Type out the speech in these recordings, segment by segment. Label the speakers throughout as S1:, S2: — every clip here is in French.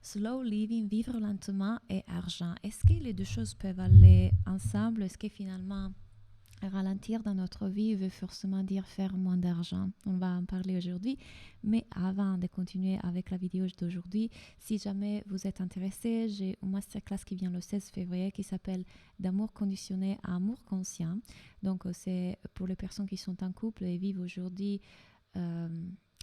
S1: Slow living, vivre lentement et argent. Est-ce que les deux choses peuvent aller ensemble? Est-ce que finalement ralentir dans notre vie veut forcément dire faire moins d'argent? On va en parler aujourd'hui, mais avant de continuer avec la vidéo d'aujourd'hui, si jamais vous êtes intéressé, j'ai une masterclass qui vient le 16 février qui s'appelle D'amour conditionné à amour conscient. Donc c'est pour les personnes qui sont en couple et vivent aujourd'hui euh,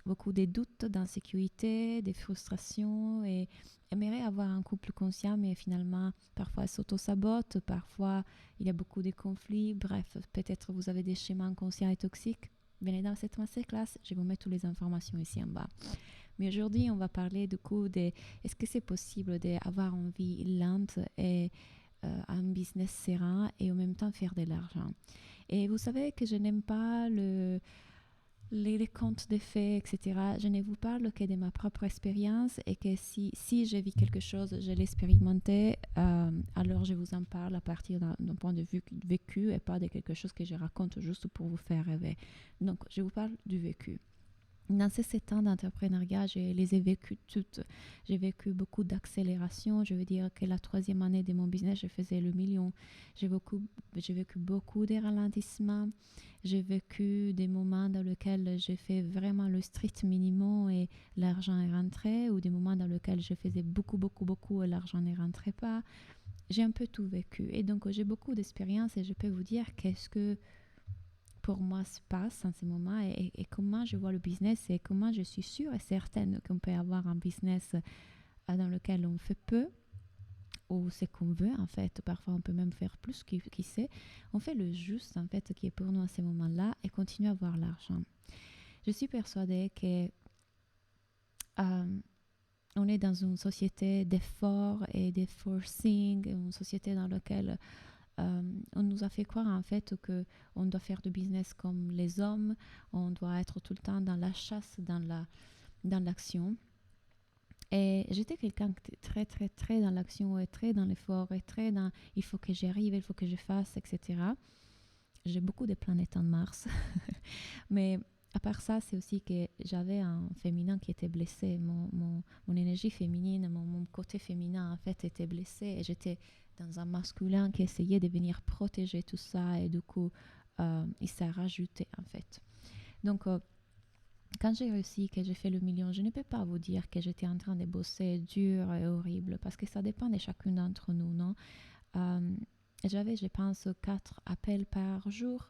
S1: beaucoup de doutes, d'insécurité, des frustrations et aimeraient avoir un couple conscient, mais finalement, parfois s'auto-sabote, parfois il y a beaucoup de conflits. Bref, peut-être vous avez des schémas inconscients et toxiques. Venez dans cette masterclass, je vous mets toutes les informations ici en bas. Mais aujourd'hui, on va parler du coup de est-ce que c'est possible d'avoir une vie lente et un business serein et en même temps faire de l'argent. Et vous savez que je n'aime pas les contes de fées, etc. Je ne vous parle que de ma propre expérience et que si je vis quelque chose, je l'ai expérimenté, alors je vous en parle à partir d'un point de vue vécu et pas de quelque chose que je raconte juste pour vous faire rêver. Donc, je vous parle du vécu. Dans ces 7 ans d'entrepreneuriat, je les ai vécues toutes. J'ai vécu beaucoup d'accélération. Je veux dire que la 3e année de mon business, je faisais le million. J'ai vécu beaucoup de ralentissements. J'ai vécu des moments dans lesquels j'ai fait vraiment le strict minimum et l'argent est rentré, ou des moments dans lesquels je faisais beaucoup et l'argent ne rentrait pas. J'ai un peu tout vécu. Et donc, j'ai beaucoup d'expérience et je peux vous dire qu'est-ce que pour moi se passe en ce moment et comment je vois le business et comment je suis sûre et certaine qu'on peut avoir un business dans lequel on fait peu ou ce qu'on veut en fait. Parfois on peut même faire plus, qui sait. On fait le juste en fait qui est pour nous à ce moment-là et continuer à avoir l'argent. Je suis persuadée que on est dans une société d'efforts et de forcing, une société dans laquelle on nous a fait croire en fait qu'on doit faire du business comme les hommes, on doit être tout le temps dans la chasse, dans l'action. Et j'étais quelqu'un qui était très dans l'action et très dans l'effort et très dans il faut que j'y arrive, il faut que je fasse, etc. J'ai beaucoup de planètes en Mars. Mais à part ça, c'est aussi que j'avais un féminin qui était blessé. Mon énergie féminine, mon côté féminin, en fait, était blessé. Et j'étais dans un masculin qui essayait de venir protéger tout ça. Et du coup, il s'est rajouté, en fait. Donc, quand j'ai réussi, que j'ai fait le million, je ne peux pas vous dire que j'étais en train de bosser dur et horrible, parce que ça dépend de chacune d'entre nous, non? Euh, J'avais, je pense, 4 appels par jour.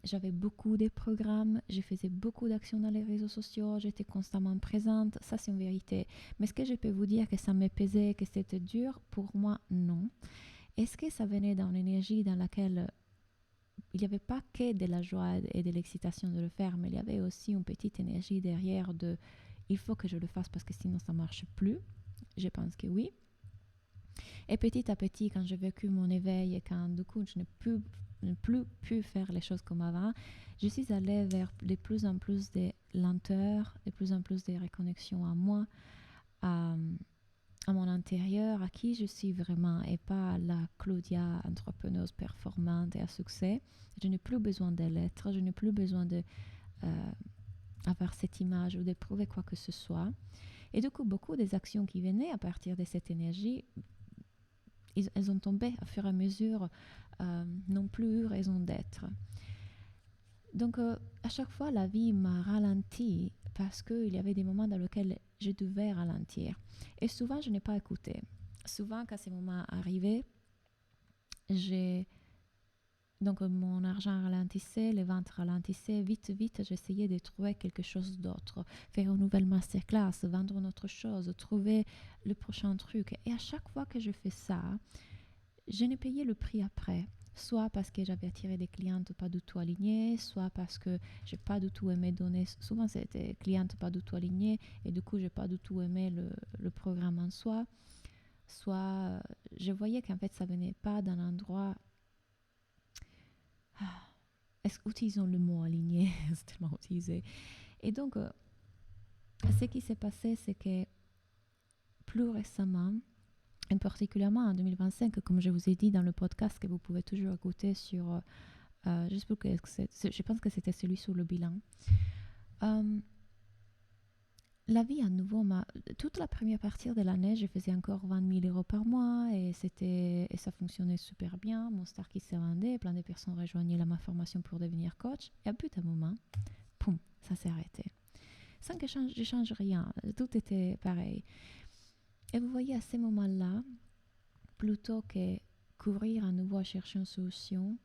S1: J'avais beaucoup de programmes, je faisais beaucoup d'actions dans les réseaux sociaux, j'étais constamment présente, ça c'est une vérité. Mais est-ce que je peux vous dire que ça me pesait, que c'était dur? Pour moi, non. Est-ce que ça venait d'une énergie dans laquelle il n'y avait pas que de la joie et de l'excitation de le faire, mais il y avait aussi une petite énergie derrière de il faut que je le fasse parce que sinon ça ne marche plus? Je pense que oui. Et petit à petit, quand j'ai vécu mon éveil et quand du coup je n'ai plus pu faire les choses comme avant, je suis allée vers de plus en plus de lenteur, de plus en plus de reconnexion à moi, à, à mon intérieur, à qui je suis vraiment et pas la Claudia, entrepreneuse performante et à succès. Je n'ai plus besoin de l'être, je n'ai plus besoin de avoir cette image ou de prouver quoi que ce soit. Et du coup, beaucoup des actions qui venaient à partir de cette énergie, elles ont tombé au fur et à mesure, n'ont plus eu raison d'être. Donc, à chaque fois, la vie m'a ralenti parce qu'il y avait des moments dans lesquels je devais ralentir. Et souvent, je n'ai pas écouté. Souvent, quand ces moments arrivaient, donc mon argent ralentissait, les ventes ralentissaient. Vite, j'essayais de trouver quelque chose d'autre. Faire une nouvelle masterclass, vendre une autre chose, trouver le prochain truc. Et à chaque fois que je fais ça, je n'ai payé le prix après. Soit parce que j'avais attiré des clientes pas du tout alignées, soit parce que j'ai pas du tout aimé donner. Souvent, c'était clientes pas du tout alignées et du coup, j'ai pas du tout aimé le programme en soi. Soit je voyais qu'en fait, ça venait pas d'un endroit. Utilisons le mot aligné, c'est tellement utilisé. Et donc, ce qui s'est passé, c'est que plus récemment, et particulièrement en 2025, comme je vous ai dit dans le podcast que vous pouvez toujours écouter sur, je pense que c'était celui sur le bilan. la vie à nouveau toute la première partie de l'année, je faisais encore 20 000 euros par mois et ça fonctionnait super bien. Mon star qui s'est vendait, plein de personnes rejoignaient ma formation pour devenir coach. Et à bout d'un moment, poum, ça s'est arrêté. Sans que je change rien, tout était pareil. Et vous voyez, à ces moments-là, plutôt que courir à nouveau à chercher une solution,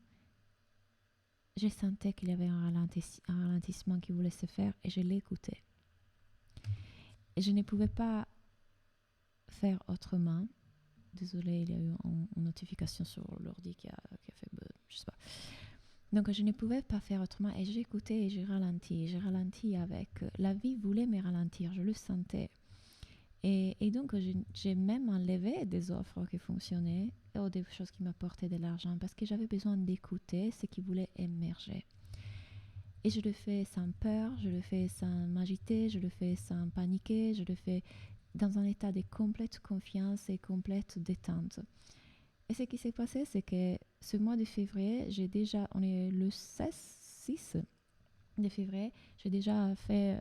S1: je sentais qu'il y avait un ralentissement qui voulait se faire et je l'écoutais. Et je ne pouvais pas faire autrement. Désolée, il y a eu une notification sur l'ordi qui a fait... je sais pas. Donc je ne pouvais pas faire autrement et j'écoutais et j'ai ralenti. J'ai ralenti avec... La vie voulait me ralentir, je le sentais. Et donc j'ai même enlevé des offres qui fonctionnaient ou des choses qui m'apportaient de l'argent parce que j'avais besoin d'écouter ce qui voulait émerger. Et je le fais sans peur, je le fais sans m'agiter, je le fais sans paniquer, je le fais dans un état de complète confiance et complète détente. Et ce qui s'est passé, c'est que ce mois de février, on est le 6 de février, j'ai déjà fait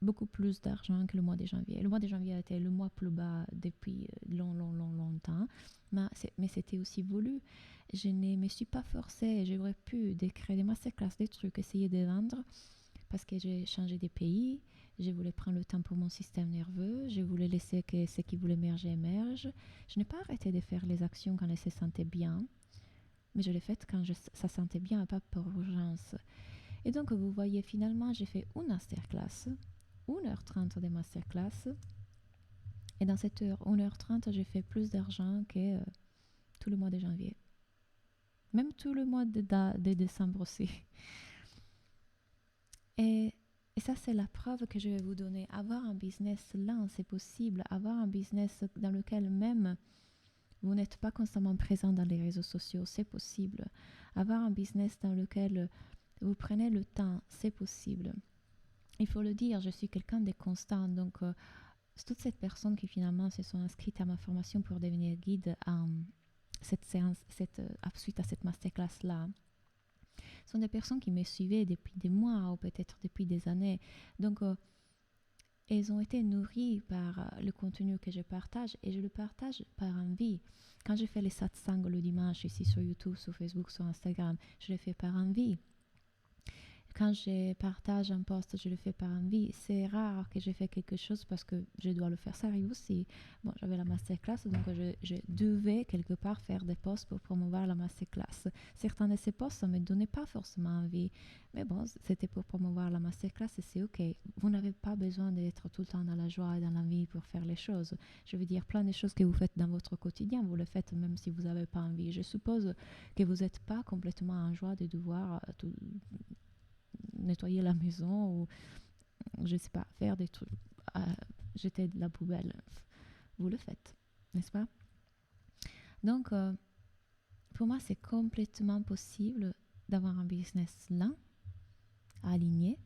S1: beaucoup plus d'argent que le mois de janvier. Le mois de janvier a été le mois plus bas depuis longtemps, mais c'était aussi voulu. Je ne me suis pas forcée, j'aurais pu créer des masterclass, des trucs, essayer de vendre, parce que j'ai changé de pays, je voulais prendre le temps pour mon système nerveux, je voulais laisser que ce qui voulait émerger émerge. Je n'ai pas arrêté de faire les actions quand elles se sentaient bien, mais je l'ai fait quand ça sentait bien et pas pour urgence. Et donc, vous voyez, finalement, j'ai fait une masterclass, 1h30 de masterclass, et dans cette heure, 1h30, j'ai fait plus d'argent que tout le mois de janvier. Même tout le mois de décembre aussi. Et ça, c'est la preuve que je vais vous donner. Avoir un business lent, c'est possible. Avoir un business dans lequel même vous n'êtes pas constamment présent dans les réseaux sociaux, c'est possible. Avoir un business dans lequel vous prenez le temps, c'est possible. Il faut le dire, je suis quelqu'un de constant. Donc, toutes ces personnes qui finalement se sont inscrites à ma formation pour devenir guide cette séance, suite à cette masterclass-là, sont des personnes qui me suivaient depuis des mois ou peut-être depuis des années. Donc, elles ont été nourries par le contenu que je partage et je le partage par envie. Quand je fais les satsangs le dimanche ici sur YouTube, sur Facebook, sur Instagram, je le fais par envie. Quand je partage un post, je le fais par envie. C'est rare que je fais quelque chose parce que je dois le faire. Ça arrive aussi. Bon, j'avais la masterclass, donc je devais quelque part faire des posts pour promouvoir la masterclass. Certains de ces posts ne me donnaient pas forcément envie. Mais bon, c'était pour promouvoir la masterclass et c'est OK. Vous n'avez pas besoin d'être tout le temps dans la joie et dans l'envie pour faire les choses. Je veux dire, plein de choses que vous faites dans votre quotidien, vous le faites même si vous n'avez pas envie. Je suppose que vous n'êtes pas complètement en joie de devoir nettoyer la maison ou je sais pas, faire des trucs, jeter de la poubelle. Vous le faites, n'est-ce pas? Donc, pour moi, c'est complètement possible d'avoir un business lent, aligné,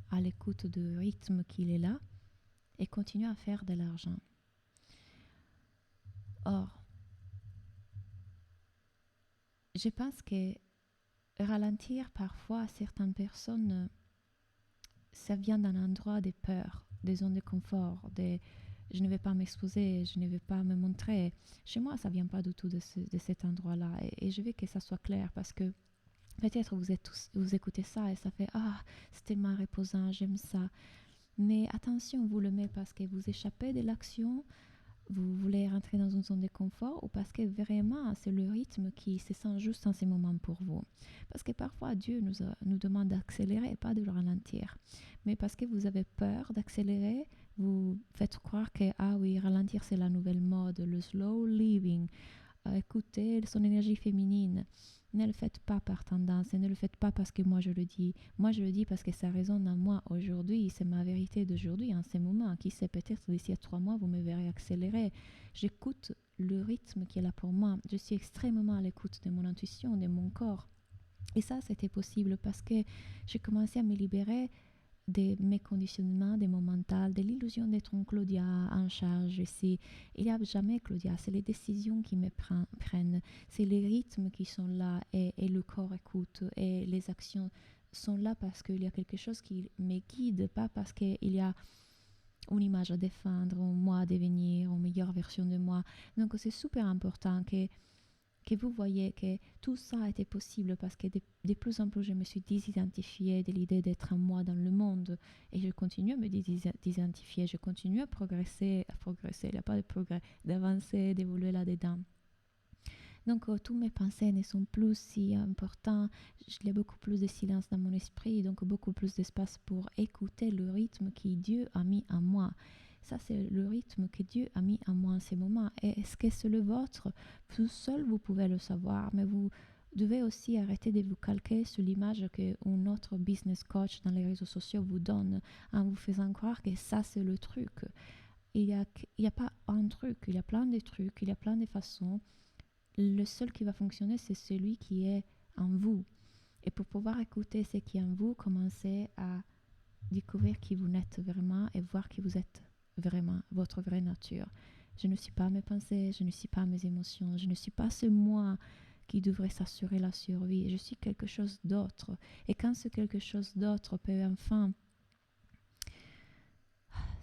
S1: à l'écoute du rythme qu'il est là et continuer à faire de l'argent. Or, je pense que ralentir parfois certaines personnes, ça vient d'un endroit de peur, des zones de confort, je ne vais pas m'exposer, je ne vais pas me montrer. Chez moi, ça ne vient pas du tout de cet endroit-là. Et je veux que ça soit clair parce que peut-être vous écoutez ça et ça fait « Ah, c'était tellement reposant, j'aime ça ». Mais attention, vous le mettez parce que vous échappez de l'action, vous voulez rentrer dans une zone de confort ou parce que vraiment c'est le rythme qui se sent juste en ces moments pour vous. Parce que parfois Dieu nous demande d'accélérer et pas de le ralentir. Mais parce que vous avez peur d'accélérer, vous faites croire que ah oui, ralentir c'est la nouvelle mode, le slow living, écouter son énergie féminine. Ne le faites pas par tendance et ne le faites pas parce que moi je le dis. Moi je le dis parce que ça résonne en moi aujourd'hui. C'est ma vérité d'aujourd'hui, en ces moments. Qui sait, peut-être d'ici à 3 mois, vous me verrez accélérer. J'écoute le rythme qui est là pour moi. Je suis extrêmement à l'écoute de mon intuition, de mon corps. Et ça, c'était possible parce que j'ai commencé à me libérer de mes conditionnements, de mon mental, de l'illusion d'être une Claudia en charge ici. Il n'y a jamais Claudia, c'est les décisions qui me prennent, c'est les rythmes qui sont là et le corps écoute et les actions sont là parce qu'il y a quelque chose qui me guide, pas parce qu'il y a une image à défendre, un moi à devenir, une meilleure version de moi. Donc c'est super important que vous voyez que tout ça a été possible parce que de plus en plus je me suis désidentifiée de l'idée d'être un moi dans le monde et je continue à me désidentifier, je continue il n'y a pas de progrès, d'avancer, d'évoluer là-dedans. Donc, tous mes pensées ne sont plus si importantes. Il y a beaucoup plus de silence dans mon esprit, donc beaucoup plus d'espace pour écouter le rythme que Dieu a mis en moi. Ça, c'est le rythme que Dieu a mis en moi en ces moments. Et est-ce que c'est le vôtre? Tout seul, vous pouvez le savoir, mais vous devez aussi arrêter de vous calquer sur l'image qu'un autre business coach dans les réseaux sociaux vous donne en vous faisant croire que ça, c'est le truc. Il y a pas un truc, il y a plein de trucs, il y a plein de façons. Le seul qui va fonctionner, c'est celui qui est en vous. Et pour pouvoir écouter ce qui est en vous, commencez à découvrir qui vous êtes vraiment et voir qui vous êtes vraiment, votre vraie nature. Je ne suis pas mes pensées, je ne suis pas mes émotions, je ne suis pas ce moi qui devrait s'assurer la survie. Je suis quelque chose d'autre. Et quand ce quelque chose d'autre peut enfin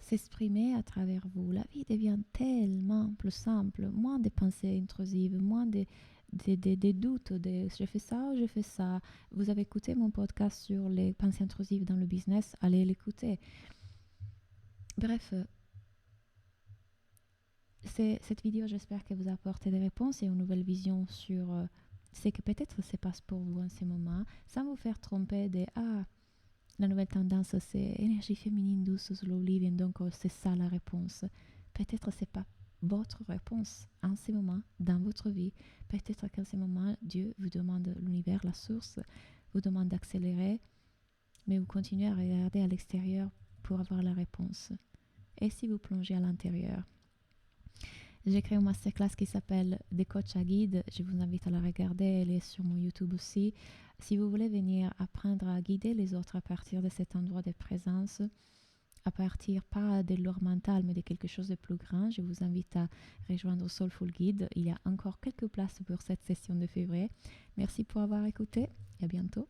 S1: s'exprimer à travers vous, la vie devient tellement plus simple, moins de pensées intrusives, moins de doutes, de je fais ça ou je fais ça. Vous avez écouté mon podcast sur les pensées intrusives dans le business, allez l'écouter. Bref, cette vidéo, j'espère qu'elle vous apporte des réponses et une nouvelle vision sur ce que peut-être se passe pour vous en ce moment, sans vous faire tromper de la nouvelle tendance, c'est énergie féminine douce, slow living, donc c'est ça la réponse. Peut-être c'est pas votre réponse en ce moment dans votre vie. Peut-être qu'en ce moment, Dieu vous demande, l'univers, la source, vous demande d'accélérer, mais vous continuez à regarder à l'extérieur pour avoir la réponse. Et si vous plongez à l'intérieur? J'ai créé une masterclass qui s'appelle Des coachs à guide. Je vous invite à la regarder. Elle est sur mon YouTube aussi. Si vous voulez venir apprendre à guider les autres à partir de cet endroit de présence, à partir pas de leur mental, mais de quelque chose de plus grand, je vous invite à rejoindre Soulful Guide. Il y a encore quelques places pour cette session de février. Merci pour avoir écouté et à bientôt.